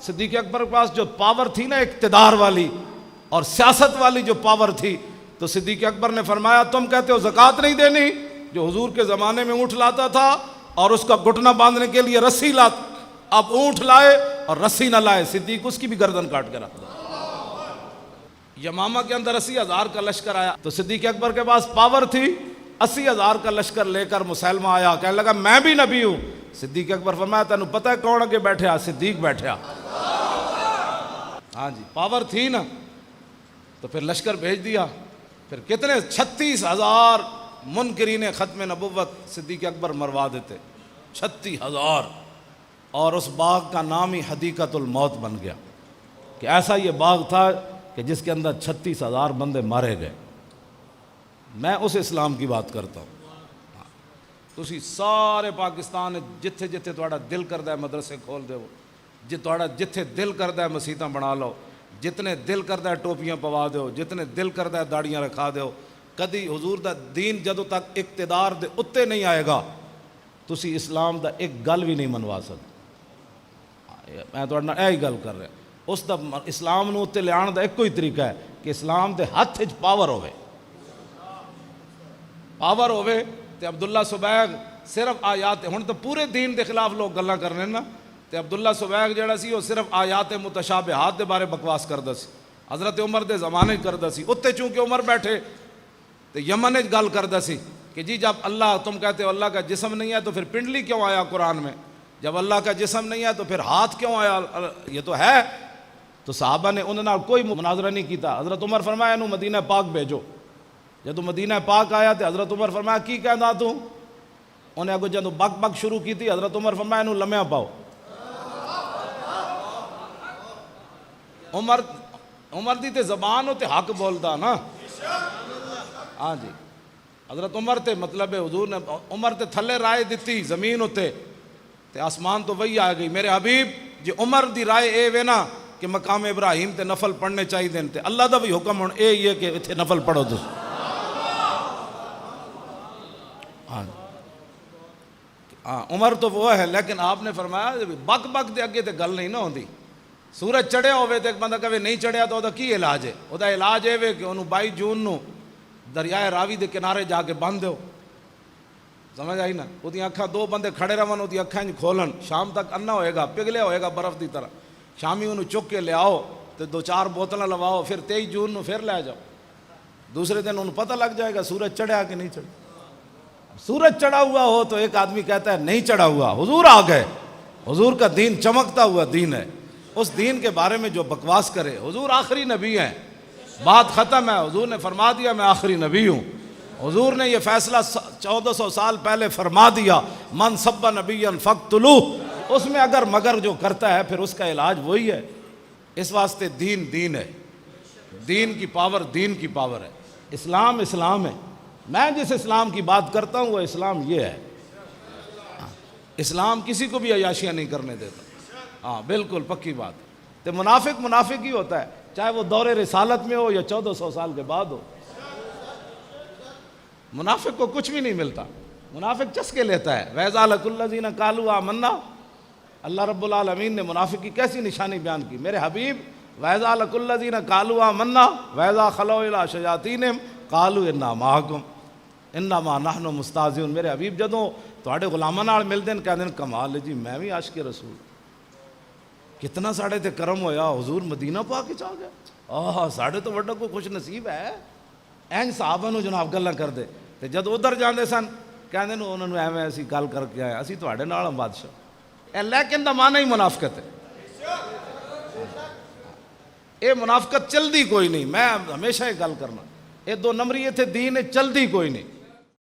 صدیق اکبر کے پاس جو پاور تھی نا اقتدار والی اور سیاست والی جو پاور تھی، تو صدیق اکبر نے فرمایا تم کہتے ہو زکوٰۃ نہیں دینی، جو حضور کے زمانے میں اونٹ لاتا تھا اور اس کا گھٹنا باندھنے کے لیے رسی لاتا، اب اونٹ لائے اور رسی نہ لائے، صدیق اس کی بھی گردن کاٹ کے رکھ دیا۔ یمامہ کے اندر 80,000 کا لشکر آیا تو صدیق اکبر کے پاس پاور تھی، 80,000 کا لشکر لے کر مسلمہ آیا، کہنے لگا میں بھی نبی ہوں۔ صدیق اکبر فرمایا تینوں پتہ ہے کون آگے بیٹھے؟ صدیق بیٹھے۔ ہاں جی، پاور تھی نا، تو پھر لشکر بھیج دیا۔ پھر کتنے 36,000 منکرین ختم نبوت صدیق اکبر مروا دیتے، 36,000، اور اس باغ کا نام ہی حدیقۃ الموت بن گیا کہ ایسا یہ باغ تھا کہ جس کے اندر 36,000 بندے مارے گئے۔ میں اس اسلام کی بات کرتا ہوں۔ تسی سارے پاکستان جتھے جتھے تہاڈا دل کردا ہے مدرسے کھول دیو، جتھے دل کردا ہے مسیتاں بنا لو، جتنے دل کردا ہے ٹوپیاں پوا دیو، جتنے دل کردا ہے داڑیاں رکھا دیو۔ کدی حضور دا دین جدوں تک اقتدار دے اتے نہیں آئے گا تسی اسلام دا ایک گل بھی نہیں منوا سکتے۔ میں تہاڈے نال یہی گل کر رہا، اس دا اسلام نو تے لیان دا ایک ہی طریقہ ہے کہ اسلام دے ہاتھ وچ پاور ہوے تے عبداللہ سبیغ صرف آیات، ہن تو پورے دین دے خلاف لوگ گلاں کرنے نا، تے عبداللہ سبیغ جڑا سی وہ صرف آیات متشابہات دے بارے بکواس کردا سی، حضرت عمر دے زمانے کردا سی، اتنے چونکہ عمر بیٹھے تے یمن وچ گل کردا سی کہ جی جب اللہ تم کہتے ہو اللہ کا جسم نہیں ہے تو پھر پنڈلی کیوں آیا قرآن میں؟ جب اللہ کا جسم نہیں ہے تو پھر ہاتھ کیوں آیا؟ یہ تو ہے۔ تو صحابہ نے انہوں نے کوئی مناظرہ نہیں کیتا۔ حضرت عمر فرمایا انہوں مدینہ پاک بھیجو۔ جب مدینہ پاک آیا تو حضرت عمر فرمایا کی کہنا تو؟ انہیں اگو جدو بک بک شروع کی تھی، حضرت عمر فرمایا انہوں لمحہ پاؤ۔ عمر دی تے زبان ہوتے حق بولتا نا۔ ہاں جی، حضرت عمر تے مطلب ہے حضور نے عمر تے تھلے رائے دیتی زمین ہوتے تے آسمان تو وہی آ گئی۔ میرے حبیب جی عمر دی رائے اے وے نا کہ مقام ابراہیم تے نفل پڑھنے چاہیے دین تے اللہ دا بھی حکم ہون اے یہ کہ اتھے نفل پڑھو تو۔ ہاں عمر تو وہ ہے، لیکن آپ نے فرمایا بک بک دے اگے تے گل نہیں نہ ہوندی۔ سورج چڑھیا ہوئے تے ایک بندہ کہے نہیں چڑھیا تو دا کی علاج ہے؟ او دا علاج ہے کہ انہوں 22 جون نو دریائے راوی دے کنارے جا کے بند دیو۔ سمجھ آئی نا؟ وہ دی اکھاں دو بندے کھڑے رہن، وہ دی اکھاں کھولن، شام تک انا ہوئے گا، پگھلیا ہوئے گا برف دی طرح۔ شامی انہوں چک کے لے آؤ تو 2-4 بوتلیں لواؤ، پھر 23 جون نو پھر لے جاؤ۔ دوسرے دن انہوں پتہ لگ جائے گا سورج چڑھیا کہ نہیں چڑھا۔ سورج چڑھا ہوا ہو تو ایک آدمی کہتا ہے نہیں چڑھا ہوا، حضور آ گئے، حضور کا دین چمکتا ہوا دین ہے۔ اس دین کے بارے میں جو بکواس کرے، حضور آخری نبی ہیں، بات ختم ہے، حضور نے فرما دیا میں آخری نبی ہوں۔ حضور نے یہ فیصلہ 1400 سال پہلے فرما دیا، من سب نبیا فاقتلوہ۔ اس میں اگر مگر جو کرتا ہے پھر اس کا علاج وہی ہے۔ اس واسطے دین ہے، دین کی پاور ہے، اسلام ہے۔ میں جس اسلام کی بات کرتا ہوں وہ اسلام یہ ہے۔ اسلام کسی کو بھی عیاشیاں نہیں کرنے دیتا۔ ہاں بالکل پکی بات ہے۔ تو منافق ہی ہوتا ہے، چاہے وہ دور رسالت میں ہو یا 1400 سال کے بعد ہو۔ منافق کو کچھ بھی نہیں ملتا، منافق چسکے لیتا ہے۔ وَإِذَا لَقُوا الَّذِينَ قَالُوا آمَنَّا، اللہ رب العالمین نے منافق کی کیسی نشانی بیان کی۔ میرے حبیب وَإِذَا لَقُوا الَّذِينَ قَالُوا آمَنَّا وَإِذَا خَلَوْا إِلَىٰ شَيَاطِينِهِمْ قَالُوا إِنَّا مَعَكُمْ إِنَّمَا نَحْنُ مُسْتَهْزِئُونَ۔ میرے حبیب جدوں تواڈے غلاماں نال ملدے ہیں کہندے ہیں کمال ہے جی میں بھی عاشق رسول، کتنا ساڑے تے کرم ہویا، حضور مدینہ پاک وچ آ گیا، ساڑے تو وڈا کوئی خوش نصیب ہے۔ این صحابہ نو جناب گلاں کردے تے جد ادھر جاندے سن کہندے نے انہاں نو ایویں اسی گل کر کے آئے اسی تواڈے نال ہم بادشاہ۔ لیکن دا معنی ہی منافقت ہے۔ اے منافقت چلدی کوئی نہیں، میں ہمیشہ یہ گل کرنا، اے 2 نمبری اتھے دین چلدی کوئی نہیں۔